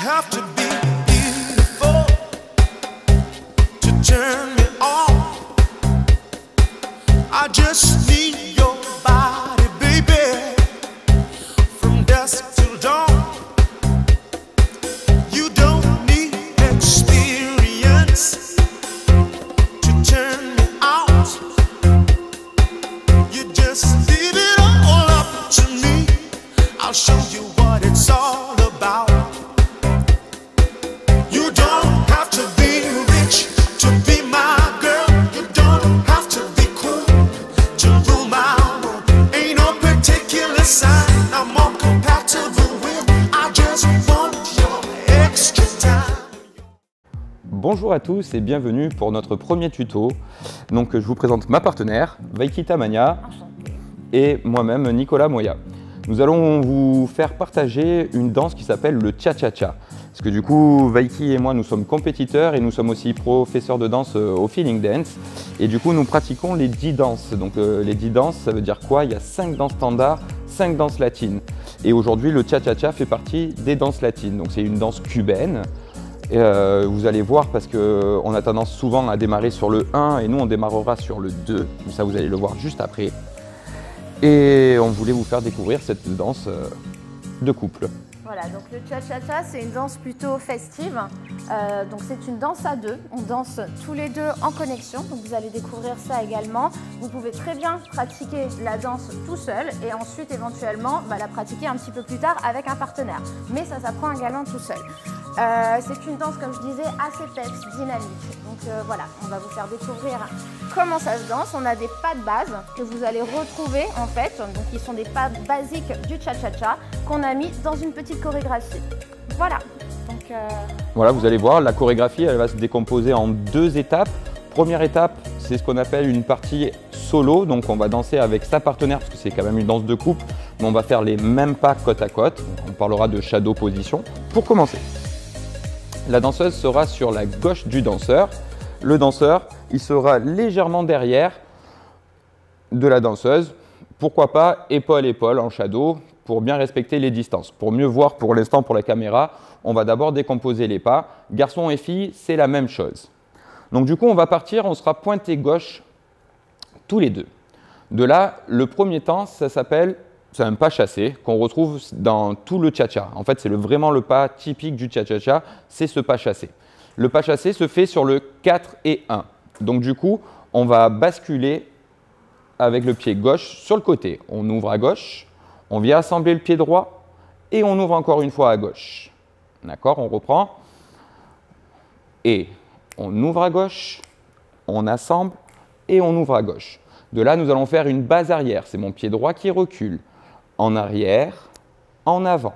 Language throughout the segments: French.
have to be beautiful to turn me on. I just need your body, baby, from dusk till dawn. You don't need experience to turn me out. You just leave it all up to me. I'll show you what it's all about. You don't have to be rich to be my girl. You don't have to be cool to rule my world. Ain't no particular sign I'm more compatible with. I just want your extra time. Bonjour à tous et bienvenue pour notre premier tuto. Donc je vous présente ma partenaire, Vaikita Mania, et moi-même, Nicolas Moya. Nous allons vous faire partager une danse qui s'appelle le cha-cha-cha. Parce que du coup, Vaiki et moi, nous sommes compétiteurs et nous sommes aussi professeurs de danse au Feeling Dance. Et du coup, nous pratiquons les 10 danses. Donc les 10 danses, ça veut dire quoi? Il y a 5 danses standards, 5 danses latines. Et aujourd'hui, le cha-cha-cha fait partie des danses latines. Donc c'est une danse cubaine. Et vous allez voir parce qu'on a tendance souvent à démarrer sur le 1 et nous, on démarrera sur le 2. Ça, vous allez le voir juste après. Et on voulait vous faire découvrir cette danse de couple. Voilà, donc le cha-cha-cha, c'est une danse plutôt festive. Donc c'est une danse à deux. On danse tous les deux en connexion. Donc vous allez découvrir ça également. Vous pouvez très bien pratiquer la danse tout seul et ensuite éventuellement la pratiquer un petit peu plus tard avec un partenaire. Mais ça s'apprend également tout seul. C'est une danse, comme je disais, assez peps, dynamique. Donc voilà, on va vous faire découvrir comment ça se danse. On a des pas de base que vous allez retrouver en fait, donc qui sont des pas basiques du cha-cha-cha qu'on a mis dans une petite chorégraphie. Voilà. Donc, voilà, vous allez voir, la chorégraphie, elle va se décomposer en 2 étapes. Première étape, c'est ce qu'on appelle une partie solo, donc on va danser avec sa partenaire parce que c'est quand même une danse de couple, mais on va faire les mêmes pas côte à côte. On parlera de shadow position. Pour commencer, la danseuse sera sur la gauche du danseur. Le danseur, il sera légèrement derrière de la danseuse. Pourquoi pas épaule à épaule en shadow pour bien respecter les distances. Pour mieux voir pour l'instant pour la caméra, on va d'abord décomposer les pas. Garçon et fille, c'est la même chose. Donc du coup, on va partir, on sera pointé gauche tous les deux. De là, le premier temps, ça s'appelle, c'est un pas chassé qu'on retrouve dans tout le cha-cha. En fait, c'est vraiment le pas typique du cha-cha-cha, c'est ce pas chassé. Le pas chassé se fait sur le 4 et 1. Donc du coup, on va basculer avec le pied gauche sur le côté. On ouvre à gauche, on vient assembler le pied droit et on ouvre encore une fois à gauche. D'accord? On reprend. Et on ouvre à gauche, on assemble et on ouvre à gauche. De là, nous allons faire une base arrière. C'est mon pied droit qui recule. En arrière, en avant.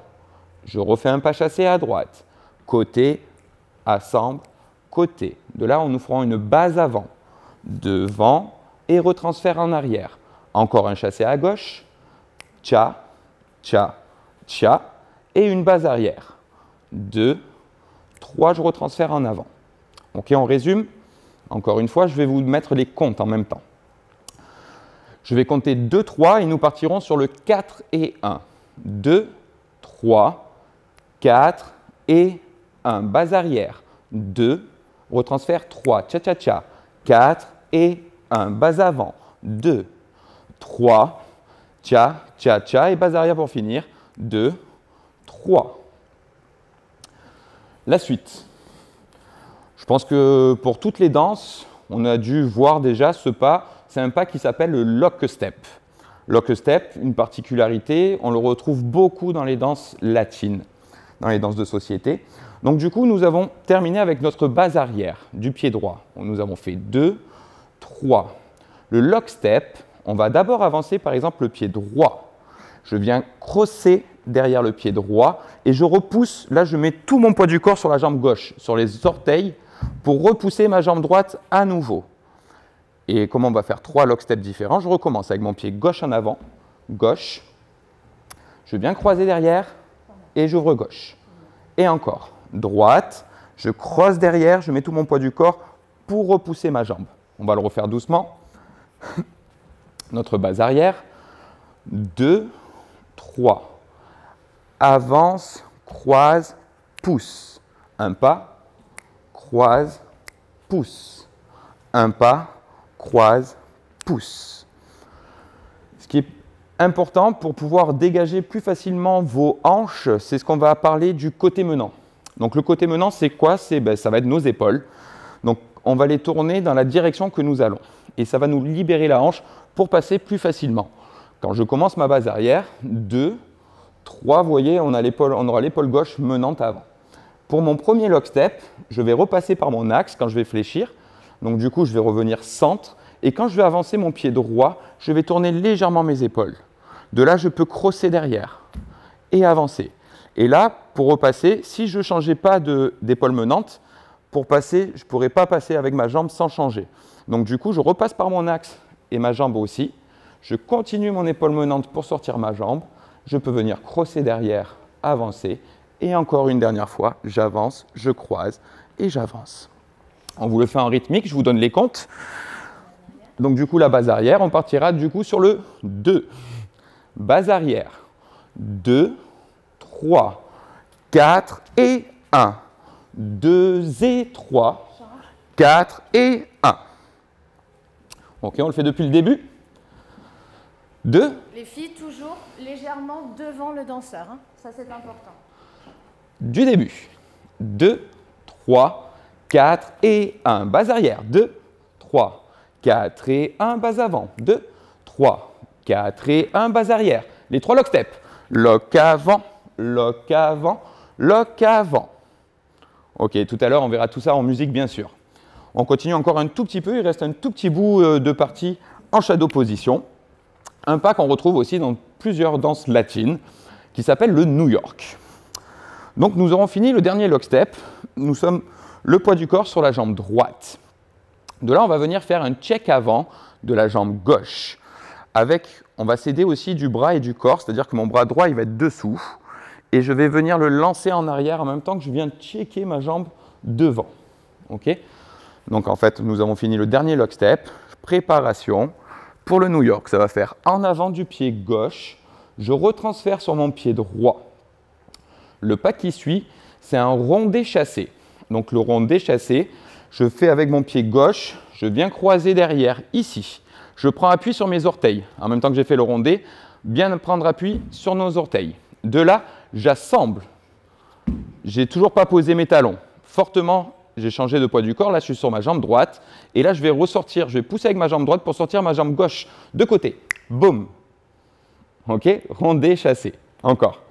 Je refais un pas chassé à droite. Côté, assemble, côté. De là, nous ferons une base avant, devant et retransfert en arrière. Encore un chassé à gauche. Cha, cha, cha. Et une base arrière. 2, 3, je retransfère en avant. Ok, on résume. Encore une fois, je vais vous mettre les comptes en même temps. Je vais compter 2, 3 et nous partirons sur le 4 et 1. 2, 3, 4 et 1. Base arrière. 2, retransfert 3. Cha-cha-cha. 4 et 1. Base avant. 2, 3, cha, cha, cha. Et base arrière pour finir. 2, 3. La suite. Je pense que pour toutes les danses, on a dû voir déjà ce pas. C'est un pas qui s'appelle le lock step. Lock step, une particularité, on le retrouve beaucoup dans les danses latines, dans les danses de société. Donc du coup, nous avons terminé avec notre base arrière du pied droit. Nous avons fait 2, 3. Le lock step, on va d'abord avancer par exemple le pied droit. Je viens crosser derrière le pied droit et je repousse. Là, je mets tout mon poids du corps sur la jambe gauche, sur les orteils, pour repousser ma jambe droite à nouveau. Et comme on va faire 3 lock steps différents, je recommence avec mon pied gauche en avant, gauche. Je viens croiser derrière et j'ouvre gauche. Et encore, droite, je croise derrière, je mets tout mon poids du corps pour repousser ma jambe. On va le refaire doucement. Notre base arrière, 2, 3. Avance, croise pousse. Un pas, croise, pousse. Un pas, croise, pousse. Ce qui est important pour pouvoir dégager plus facilement vos hanches, c'est ce qu'on va parler du côté menant. Donc le côté menant, c'est quoi? Ça va être nos épaules. Donc on va les tourner dans la direction que nous allons. Et ça va nous libérer la hanche pour passer plus facilement. Quand je commence ma base arrière, 2, 3, vous voyez, on aura l'épaule gauche menante avant. Pour mon premier lock step, je vais repasser par mon axe quand je vais fléchir. Donc du coup, je vais revenir centre. Et quand je vais avancer mon pied droit, je vais tourner légèrement mes épaules. De là, je peux crosser derrière et avancer. Et là, pour repasser, si je ne changeais pas d'épaule menante, pour passer, je ne pourrais pas passer avec ma jambe sans changer. Donc du coup, je repasse par mon axe et ma jambe aussi. Je continue mon épaule menante pour sortir ma jambe. Je peux venir crosser derrière, avancer. Et encore une dernière fois, j'avance, je croise et j'avance. On vous le fait en rythmique, je vous donne les comptes. Donc du coup, la base arrière, on partira du coup sur le 2. Base arrière, 2, 3, 4 et 1. 2 et 3, 4 et 1. Ok, on le fait depuis le début. 2. Les filles, toujours légèrement devant le danseur. Hein. Ça, c'est important. Du début. 2, 3, 4 et 1. Base arrière. 2, 3, 4 et 1. Base avant. 2, 3, 4 et 1. Base arrière. Les 3 lock step. Lock avant, lock avant, lock avant. Ok, tout à l'heure, on verra tout ça en musique, bien sûr. On continue encore un tout petit peu. Il reste un tout petit bout de partie en shadow position. Un pas qu'on retrouve aussi dans plusieurs danses latines, qui s'appelle le New York. Donc nous aurons fini le dernier lock step. Nous sommes le poids du corps sur la jambe droite. De là, on va venir faire un check avant de la jambe gauche. On va s'aider aussi du bras et du corps, c'est-à-dire que mon bras droit, il va être dessous. Et je vais venir le lancer en arrière en même temps que je viens checker ma jambe devant. Okay? Donc en fait, nous avons fini le dernier lock step. Préparation. Pour le New York, ça va faire en avant du pied gauche. Je retransfère sur mon pied droit. Le pas qui suit, c'est un rondé chassé. Donc le rondé chassé, je fais avec mon pied gauche, je viens croiser derrière, ici. Je prends appui sur mes orteils. En même temps que j'ai fait le rondé, bien prendre appui sur nos orteils. De là, j'assemble. Je n'ai toujours pas posé mes talons. Fortement, j'ai changé de poids du corps. Là, je suis sur ma jambe droite. Et là, je vais ressortir. Je vais pousser avec ma jambe droite pour sortir ma jambe gauche de côté. Boum. OK? Rondé, chassé. Encore.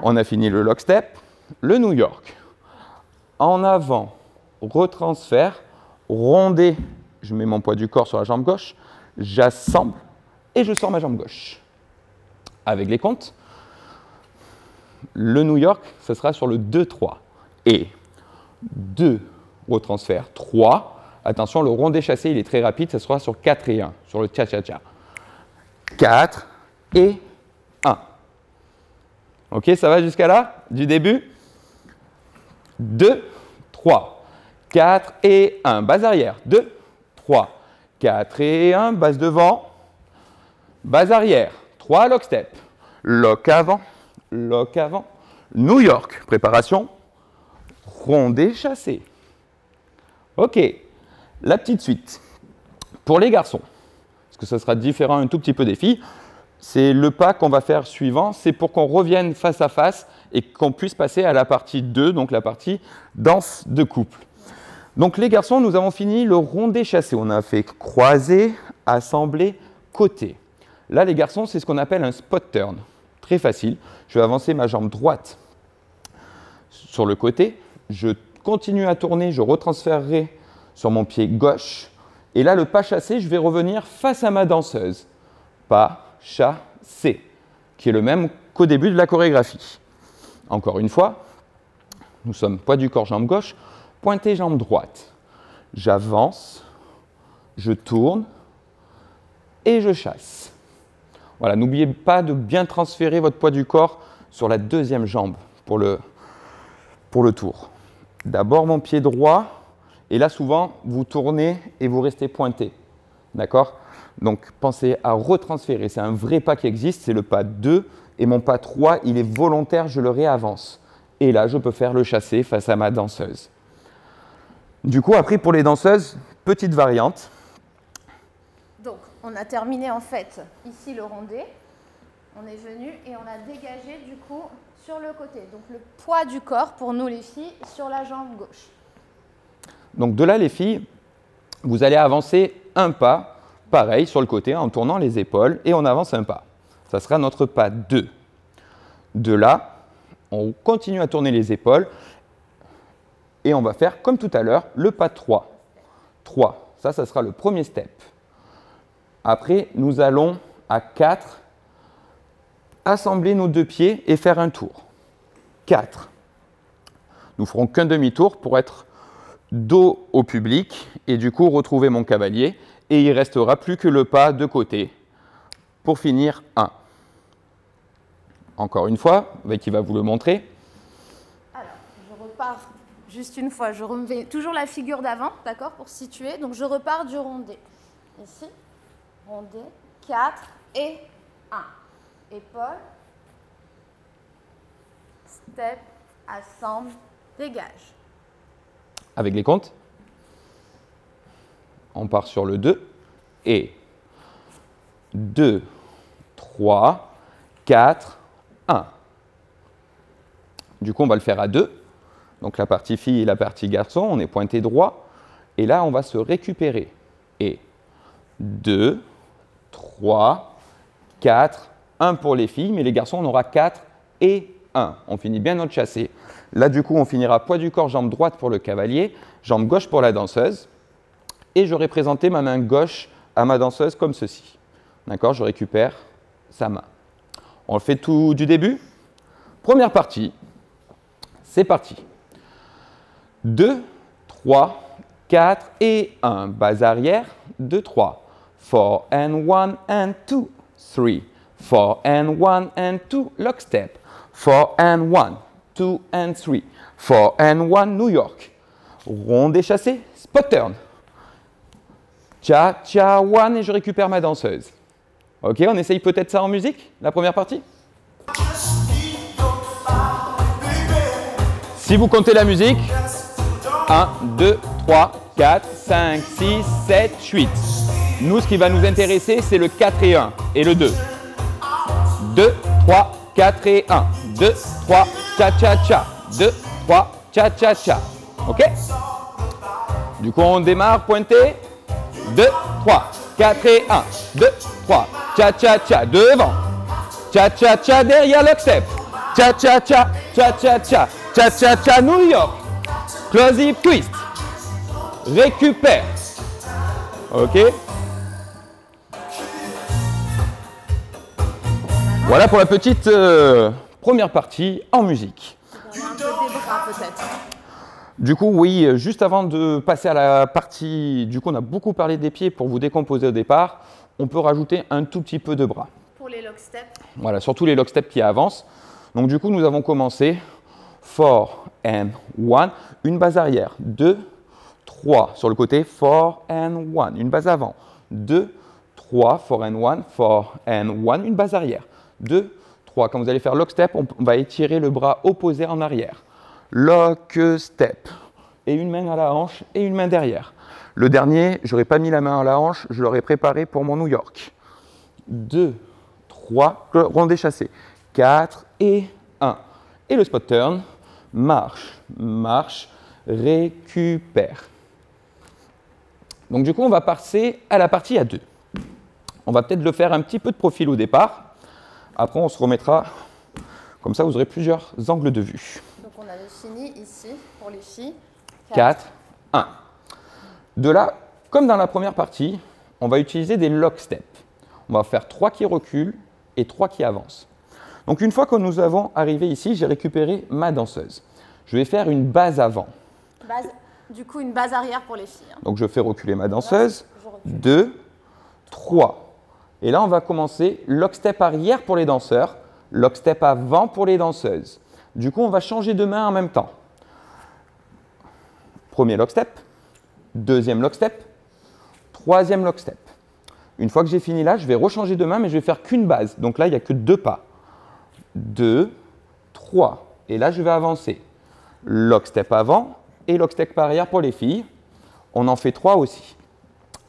On a fini le lock step. Le New York. En avant, retransfert. Rondé. Je mets mon poids du corps sur la jambe gauche. J'assemble et je sors ma jambe gauche. Avec les comptes. Le New York, ce sera sur le 2-3. Et 2, retransfert, 3. Attention, le rondé chassé, il est très rapide, ça sera sur 4 et 1, sur le cha-cha-cha. 4 et 1. Ok, ça va jusqu'à là, du début. 2, 3, 4 et 1. Base arrière, 2, 3, 4 et 1. Base devant, base arrière, 3 lock step. Lock avant, New York, préparation. Rondé chassé. Ok, la petite suite. Pour les garçons, parce que ça sera différent un tout petit peu des filles, c'est le pas qu'on va faire suivant, c'est pour qu'on revienne face à face et qu'on puisse passer à la partie 2, donc la partie danse de couple. Donc les garçons, nous avons fini le rondé chassé. On a fait croiser, assembler, côté. Là, les garçons, c'est ce qu'on appelle un spot turn. Très facile. Je vais avancer ma jambe droite sur le côté. Je continue à tourner, je retransférerai sur mon pied gauche. Et là, le pas chassé, je vais revenir face à ma danseuse. Pas chassé, qui est le même qu'au début de la chorégraphie. Encore une fois, nous sommes poids du corps, jambe gauche, pointé, jambe droite. J'avance, je tourne et je chasse. Voilà, n'oubliez pas de bien transférer votre poids du corps sur la deuxième jambe pour le tour. D'abord mon pied droit, et là souvent vous tournez et vous restez pointé. D'accord? Donc pensez à retransférer, c'est un vrai pas qui existe, c'est le pas 2, et mon pas 3, il est volontaire, je le réavance. Et là, je peux faire le chassé face à ma danseuse. Du coup, après, pour les danseuses, petite variante. Donc, on a terminé en fait ici le rondé. On est venu et on a dégagé du coup sur le côté. Donc, le poids du corps pour nous les filles sur la jambe gauche. Donc de là, les filles, vous allez avancer un pas, pareil, sur le côté, en tournant les épaules, et on avance un pas. Ça sera notre pas 2. De là, on continue à tourner les épaules, et on va faire, comme tout à l'heure, le pas 3. 3, ça sera le premier step. Après, nous allons à 4, assembler nos 2 pieds et faire un tour. 4. Nous ferons qu'un demi-tour pour être dos au public et du coup retrouver mon cavalier et il ne restera plus que le pas de côté pour finir 1. Encore une fois, Vicky va vous le montrer. Alors, je repars juste une fois, je remets toujours la figure d'avant, d'accord, pour situer. Donc, je repars du rondé. Ici, rondé, 4 et 1. Épaule, step, assemble, dégage. Avec les comptes, on part sur le 2 et 2, 3, 4, 1. Du coup, on va le faire à 2. Donc la partie fille et la partie garçon, on est pointé droit. Et là, on va se récupérer. Et 2, 3, 4, 1 pour les filles, mais les garçons, on aura 4 et 1. On finit bien notre chassé. Là, du coup, on finira poids du corps, jambe droite pour le cavalier, jambe gauche pour la danseuse. Et j'aurai présenté ma main gauche à ma danseuse comme ceci. D'accord? Je récupère sa main. On le fait tout du début. Première partie. C'est parti. 2, 3, 4 et 1. Base arrière. 2, 3. 4 and 1 and 2. 3. 4 and 1 and 2. Lock step. 4 and 1. 2 and 3. 4 and 1, New York. Rondé chassé, spot turn. Cha, cha, one, et je récupère ma danseuse. Ok, on essaye peut-être ça en musique, la première partie? Si vous comptez la musique, 1, 2, 3, 4, 5, 6, 7, 8. Nous, ce qui va nous intéresser, c'est le 4 et 1, et le 2. 2, 3, 4 et 1. 2, 3, cha-cha-cha. 2, 3, cha-cha-cha. OK? Du coup, on démarre pointé. 2, 3, 4 et 1. 2, 3, cha-cha-cha. Devant. Cha-cha-cha derrière le step. Cha-cha-cha, cha-cha-cha. Cha-cha-cha New York. Close hip twist. Récupère. OK? Voilà pour la petite première partie en musique. On a un peu des bras peut-être. Du coup, oui, juste avant de passer à la partie, du coup, on a beaucoup parlé des pieds pour vous décomposer au départ. On peut rajouter un tout petit peu de bras. Pour les lock steps. Voilà, surtout les lock steps qui avancent. Donc du coup, nous avons commencé 4 and 1, une base arrière, 2, 3 sur le côté, 4 and 1, une base avant, 2, 3, 4 and 1, 4 and 1, une base arrière, 2, 3. Quand vous allez faire lock step, on va étirer le bras opposé en arrière. Lock step. Et une main à la hanche et une main derrière. Le dernier, je n'aurais pas mis la main à la hanche, je l'aurais préparé pour mon New York. 2, 3, rondé chassé. 4 et 1. Et le spot turn, marche, marche, récupère. Donc du coup, on va passer à la partie à 2. On va peut-être le faire un petit peu de profil au départ. Après, on se remettra, comme ça, vous aurez plusieurs angles de vue. Donc on avait fini ici pour les filles. 4, 1. De là, comme dans la première partie, on va utiliser des lock steps. On va faire 3 qui reculent et 3 qui avancent. Donc une fois que nous avons arrivé ici, j'ai récupéré ma danseuse. Je vais faire une base avant. Du coup, une base arrière pour les filles. Hein. Donc je fais reculer ma danseuse. 2, 3. Et là, on va commencer lock step arrière pour les danseurs, lock step avant pour les danseuses. Du coup, on va changer de main en même temps. Premier lock step, deuxième lock step, troisième lock step. Une fois que j'ai fini là, je vais rechanger de main, mais je vais faire qu'une base. Donc là, il n'y a que 2 pas. 2, 3. Et là, je vais avancer. Lock step avant et lock step arrière pour les filles. On en fait 3 aussi.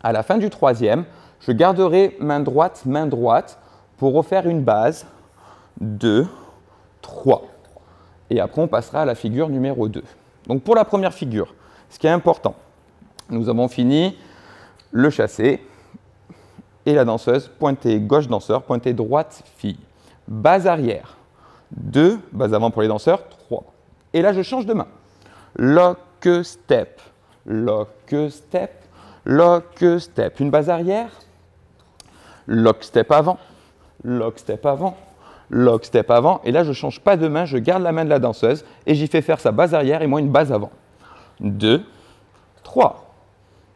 À la fin du troisième, je garderai main droite pour refaire une base. 2, 3. Et après, on passera à la figure numéro 2. Donc, pour la première figure, ce qui est important, nous avons fini le chassé et la danseuse, pointé gauche danseur, pointé droite fille. Base arrière, 2, base avant pour les danseurs, 3. Et là, je change de main. Lock step, lock step, lock step. Une base arrière, lock step avant, lock step avant, lock step avant. Et là, je ne change pas de main, je garde la main de la danseuse et j'y fais faire sa base arrière et moi une base avant. 2, 3.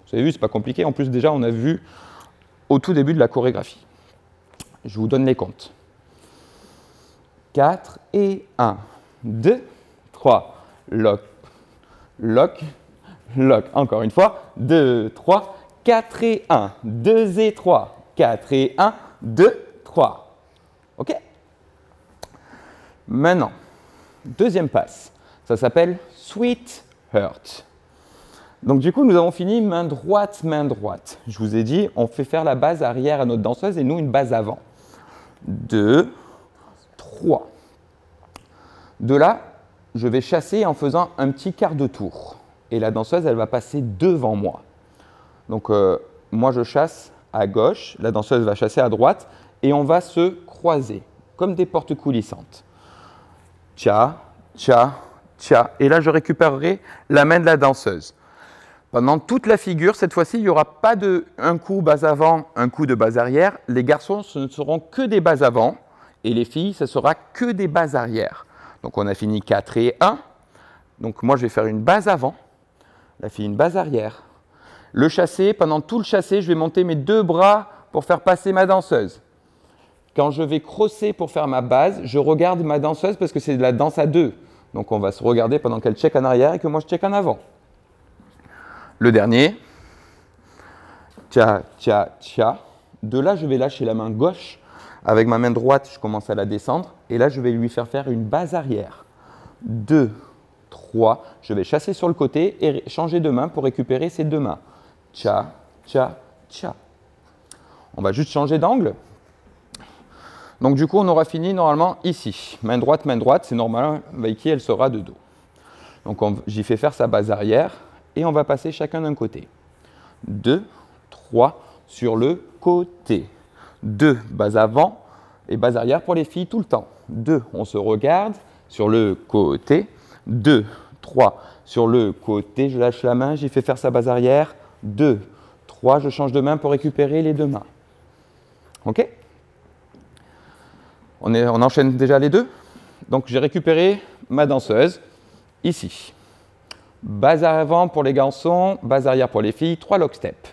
Vous avez vu, ce n'est pas compliqué. En plus, déjà, on a vu au tout début de la chorégraphie. Je vous donne les comptes. 4 et 1, 2, 3. Lock, lock, lock. Encore une fois. 2, 3, 4 et 1, 2 et 3. 4 et 1, 2, 3. OK? Maintenant, deuxième passe. Ça s'appelle Sweetheart. Donc du coup, nous avons fini main droite, main droite. Je vous ai dit, on fait faire la base arrière à notre danseuse et nous une base avant. 2, 3. De là, je vais chasser en faisant un petit quart de tour. Et la danseuse, elle va passer devant moi. Donc moi, je chasse à gauche, la danseuse va chasser à droite et on va se croiser comme des portes coulissantes. Tcha, tcha, tcha. Et là, je récupérerai la main de la danseuse. Pendant toute la figure, cette fois-ci, il n'y aura pas un coup base avant, un coup de base arrière. Les garçons, ce ne seront que des bases avant et les filles, ce sera que des bases arrière. Donc, on a fini 4 et 1. Donc, moi, je vais faire une base avant, la fille une base arrière. Le chassé, pendant tout le chassé, je vais monter mes 2 bras pour faire passer ma danseuse. Quand je vais crosser pour faire ma base, je regarde ma danseuse parce que c'est de la danse à 2. Donc, on va se regarder pendant qu'elle check en arrière et que moi, je check en avant. Le dernier, tcha, tcha, tcha. De là, je vais lâcher la main gauche. Avec ma main droite, je commence à la descendre. Et là, je vais lui faire une base arrière. 2, 3. Je vais chasser sur le côté et changer de main pour récupérer ces 2 mains. Tcha, tcha, tcha. On va juste changer d'angle. Donc, du coup, on aura fini normalement ici. Main droite, c'est normal. Vaiki, elle sera de dos. Donc, j'y fais faire sa base arrière. Et on va passer chacun d'un côté. 2, 3 sur le côté. 2, base avant et base arrière pour les filles tout le temps. 2, on se regarde sur le côté. 2, 3 sur le côté. Je lâche la main, j'y fais faire sa base arrière. 2, 3, je change de main pour récupérer les 2 mains. OK? On enchaîne déjà les 2. Donc, j'ai récupéré ma danseuse ici. Base avant pour les garçons, base arrière pour les filles, 3 lock step.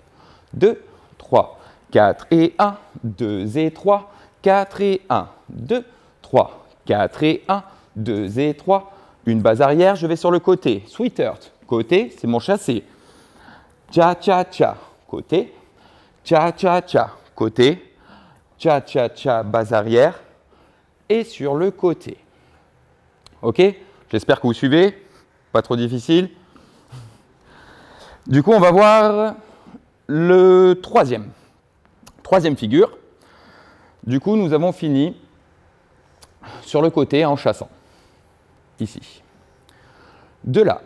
2, 3, 4 et 1, 2 et 3, 4 et 1, 2, 3, 4 et 1, 2 et 3. Une base arrière, je vais sur le côté. Sweetheart, côté, c'est mon chassé. Tcha, tcha, tcha, côté. Tcha, tcha, tcha, côté. Tcha, tcha, tcha, base arrière. Et sur le côté. OK? J'espère que vous suivez. Pas trop difficile. Du coup, on va voir le troisième figure. Du coup, nous avons fini sur le côté en chassant. Ici. De là,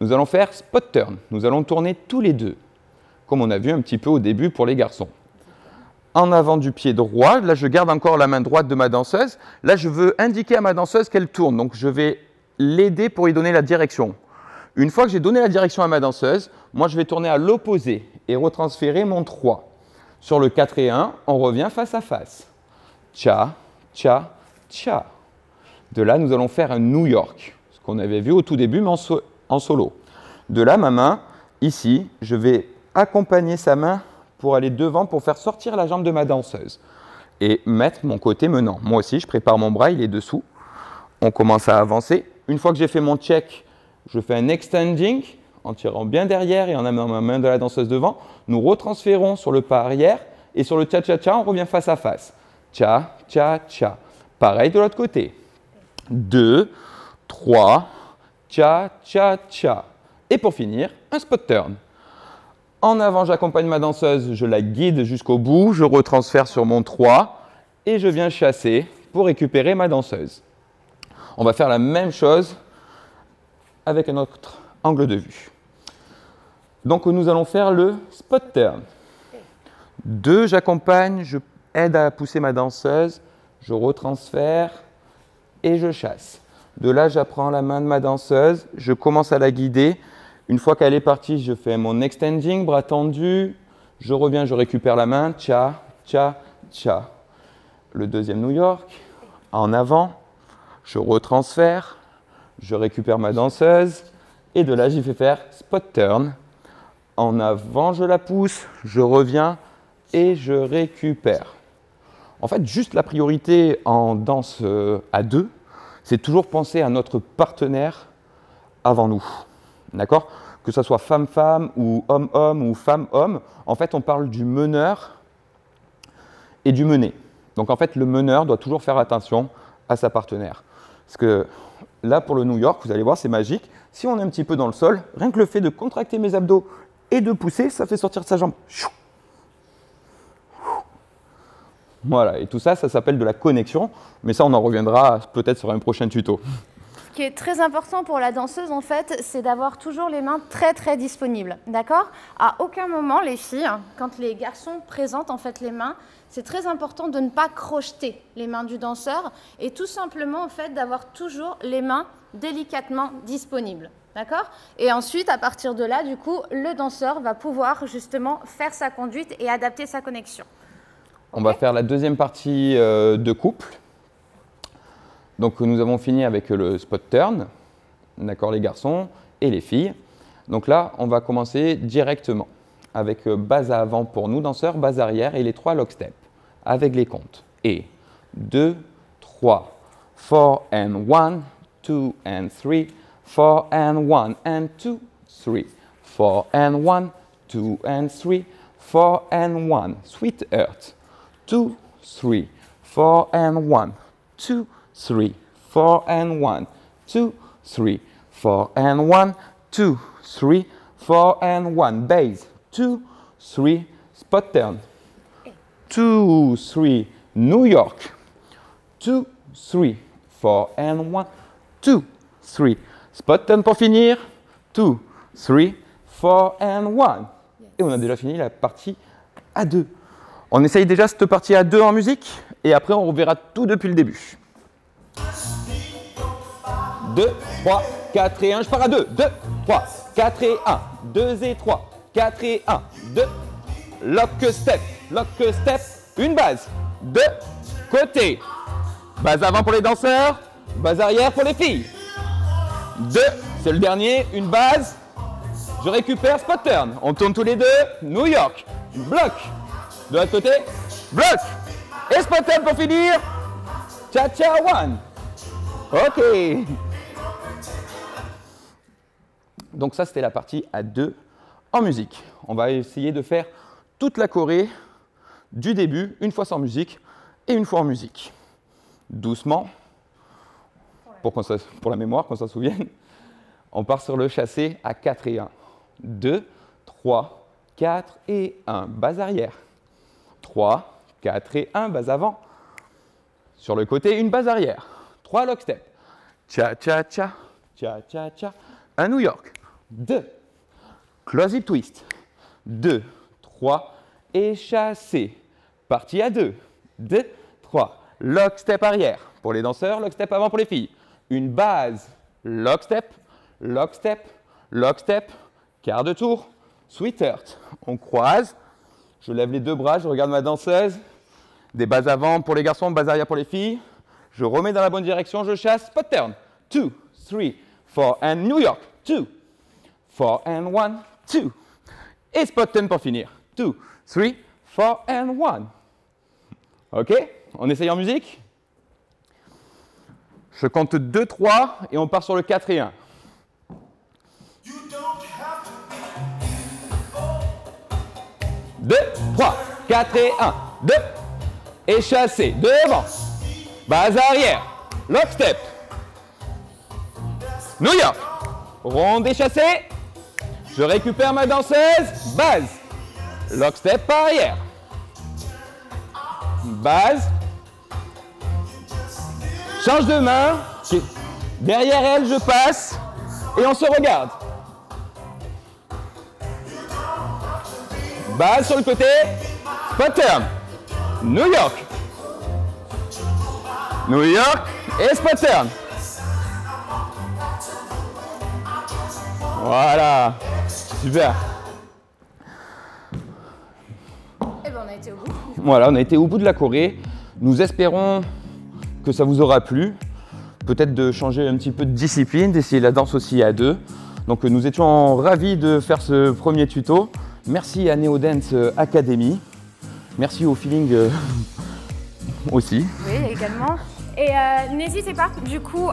nous allons faire spot turn. Nous allons tourner tous les 2, comme on a vu un petit peu au début pour les garçons. En avant du pied droit, là je garde encore la main droite de ma danseuse. Là, je veux indiquer à ma danseuse qu'elle tourne. Donc, je vais l'aider pour lui donner la direction. Une fois que j'ai donné la direction à ma danseuse, moi je vais tourner à l'opposé et retransférer mon 3. Sur le 4 et 1, on revient face à face. Tcha, tcha, tcha. De là, nous allons faire un New York, ce qu'on avait vu au tout début, mais en solo. De là, ma main, ici, je vais accompagner sa main pour aller devant, pour faire sortir la jambe de ma danseuse et mettre mon côté menant. Moi aussi, je prépare mon bras, il est dessous. On commence à avancer. Une fois que j'ai fait mon check, je fais un extending en tirant bien derrière et en amenant ma main de la danseuse devant. Nous retransférons sur le pas arrière et sur le cha-cha-cha, on revient face à face. Cha, cha, cha. Pareil de l'autre côté. 2, 3, cha, cha, cha. Et pour finir, un spot turn. En avant, j'accompagne ma danseuse, je la guide jusqu'au bout, je retransfère sur mon 3 et je viens chasser pour récupérer ma danseuse. On va faire la même chose avec un autre angle de vue. Donc nous allons faire le spot turn. 2, j'accompagne, je aide à pousser ma danseuse, je retransfère et je chasse. De là, j'apprends la main de ma danseuse, je commence à la guider. Une fois qu'elle est partie, je fais mon extending, bras tendu, je reviens, je récupère la main, cha, cha, cha. Le deuxième New York, en avant, je retransfère, je récupère ma danseuse et de là, j'y fais faire spot turn. En avant, je la pousse, je reviens et je récupère. En fait, juste la priorité en danse à deux, c'est toujours penser à notre partenaire avant nous. D'accord? Que ce soit femme-femme ou homme-homme ou femme-homme, en fait, on parle du meneur et du mené. Donc, en fait, le meneur doit toujours faire attention à sa partenaire. Parce que là, pour le New York, vous allez voir, c'est magique. Si on est un petit peu dans le sol, rien que le fait de contracter mes abdos et de pousser, ça fait sortir sa jambe. Voilà, et tout ça, ça s'appelle de la connexion. Mais ça, on en reviendra peut-être sur un prochain tuto. Ce qui est très important pour la danseuse, en fait, c'est d'avoir toujours les mains très disponibles, d'accord? À aucun moment, les filles, quand les garçons présentent en fait les mains, c'est très important de ne pas crocheter les mains du danseur et tout simplement en fait d'avoir toujours les mains délicatement disponibles, d'accord? Et ensuite, à partir de là, du coup, le danseur va pouvoir justement faire sa conduite et adapter sa connexion. On va faire la deuxième partie de couple. Donc nous avons fini avec le spot turn, d'accord les garçons et les filles. Donc là, on va commencer directement avec base avant pour nous danseurs, base arrière et les 3 lock step avec les comptes. Et 2, 3, 4 and 1, 2 and 3, 4 and 1 and 2, 3, 4 and 1, 2 and 3, 4 and 1, sweetheart, 2, 3, 4 and 1, 2, 3, 4 and 1, 2, 3, 4 and 1, 2, 3, 4 and 1, base, 2, 3, spot turn, 2, 3, New York, 2, 3, 4 and 1, 2, 3, spot turn pour finir, 2, 3, 4 and 1. Et on a déjà fini la partie à 2. On essaye déjà cette partie à 2 en musique et après on reverra tout depuis le début. 2, 3, 4 et 1, je pars à 2, 2, 3, 4 et 1, 2 et 3, 4 et 1, 2, lock step, une base, 2, côté, base avant pour les danseurs, base arrière pour les filles, 2, c'est le dernier, une base, je récupère spot turn, on tourne tous les deux, New York, bloc, de l'autre côté, bloc, et spot turn pour finir, cha-cha one, ok. Donc ça, c'était la partie à 2 en musique. On va essayer de faire toute la choré du début, une fois sans musique et une fois en musique. Doucement, pour la mémoire, qu'on s'en souvienne. On part sur le chassé à 4 et 1. 2, 3, 4 et 1. Base arrière. 3, 4 et 1. Base avant. Sur le côté, une base arrière. 3 lock step. Cha-cha-cha. Cha-cha-cha. Un New York. 2, close hip twist, 2, 3, et chassé, partie à 2, 2, 3, lock step arrière, pour les danseurs, lock step avant pour les filles, une base, lock step, lock step, lock step, quart de tour, sweetheart, on croise, je lève les 2 bras, je regarde ma danseuse, des bases avant pour les garçons, base arrière pour les filles, je remets dans la bonne direction, je chasse, spot turn, 2, 3, 4, and New York, 2, 4 and 1, 2. Et spot turn pour finir. 2, 3, 4 and 1. OK? On essaye en musique? Je compte 2, 3 et on part sur le 4 et 1. 2, 3, 4 et 1, 2. Et chassé, devant. Base arrière. Lock step. New York. Rond déchassé. Je récupère ma danseuse. Base. Lock step par arrière. Base. Change de main. Derrière elle, je passe. Et on se regarde. Base sur le côté. Spot turn. New York. New York. Et spot turn. Voilà. Super. Et ben on a été au bout. Voilà, on a été au bout de la choré. Nous espérons que ça vous aura plu. Peut-être de changer un petit peu de discipline, d'essayer la danse aussi à deux. Donc nous étions ravis de faire ce premier tuto. Merci à Neo Dance Academy. Merci au Feeling aussi. Oui, également. Et n'hésitez pas, du coup,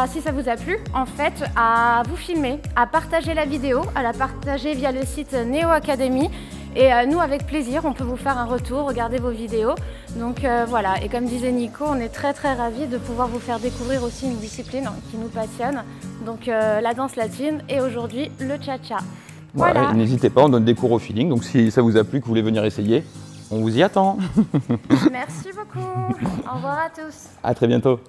si ça vous a plu, en fait, à vous filmer, à partager la vidéo, à la partager via le site Neo Academy. Et nous, avec plaisir, on peut vous faire un retour, regarder vos vidéos. Donc voilà, et comme disait Nico, on est très ravis de pouvoir vous faire découvrir aussi une discipline qui nous passionne. Donc la danse latine et aujourd'hui le cha-cha. Voilà. Ouais, n'hésitez pas, on donne des cours au Feeling. Donc si ça vous a plu, que vous voulez venir essayer, on vous y attend. Merci beaucoup. Au revoir à tous. À très bientôt.